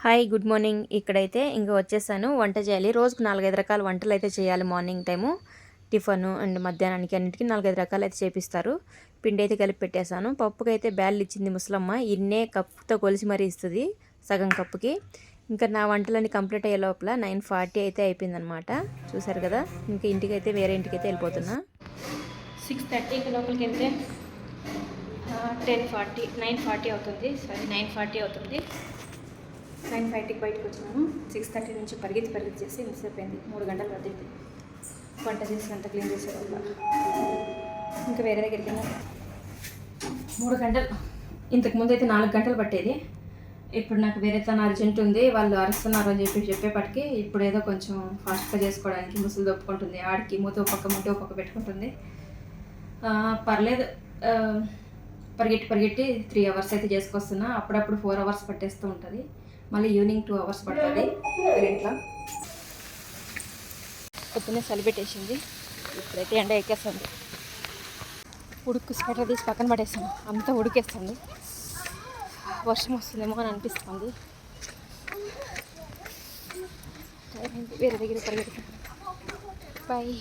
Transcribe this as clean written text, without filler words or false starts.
Hi good morning. ఇక్కడైతే ఇంకా వచ్చేసాను. వంట చేయాలి. రోజుకు 4-5 రకాల వంటలు అయితే చేయాలి. మార్నింగ్ టైము టిఫను అండ్ మధ్యాహ్నానికి అన్నిటికీ 4-5 రకాలు అయితే చేపిస్తారు. పిండి అయితే కలిపి పెట్టేశాను. పప్పుకి అయితే బ్యాళ్ళు ఇచ్చింది ముసలమ్మ. ఇన్నే కప్పుతో కొలిసి మరీ ఇస్తుంది, సగం కప్పుకి. ఇంకా నా వంటలన్నీ కంప్లీట్ అయ్యే లోపల 9:40 అయితే అయిపోయిందనమాట. చూసారు కదా. ఇంకా ఇంటికి అయితే వేరే ఇంటికి అయితే వెళ్ళిపోతున్నా. 6:30కి లోపలికి వెళ్తే 9:40 అవుతుంది. 9:40 అవుతుంది. 9:50కి బయటకు వచ్చినాను. 6:30 నుంచి పరిగెత్తి చేసి మిస్సైపోయింది. 3 గంటలు పట్టింది వంట చేసి అంత క్లీన్ చేసే వల్ల. ఇంకా వేరే దగ్గరికి 3 గంటలు. ఇంతకుముందు అయితే 4 గంటలు పట్టేది. ఇప్పుడు నాకు వేరే తన అర్జెంట్ ఉంది, వాళ్ళు అరుస్తున్నారు అని చెప్పేపటికి ఇప్పుడు ఏదో కొంచెం ఫాస్ట్గా చేసుకోవడానికి ముసులు దొప్పుకుంటుంది. ఆడికి మూత ఒక పక్క పెట్టుకుంటుంది. పర్లేదు. పరిగెట్టి 3 అవర్స్ అయితే చేసుకొస్తున్నా. అప్పుడప్పుడు 4 అవర్స్ పట్టేస్తూ ఉంటుంది. మళ్ళీ ఈవినింగ్ 2 అవర్స్ పడుతుంది ఇంట్లో. పొద్దున్నే చలి పెట్టేసింది. ఇప్పుడైతే ఎండ ఎక్కేస్తుంది. ఉడుకు స్వెటర్ తీసి పక్కన పడేస్తాను. అంతా ఉడికేస్తుంది. వర్షం వస్తుందేమో అని అనిపిస్తుంది. వేరే దగ్గర పరిగెడుతుంది. బాయ్.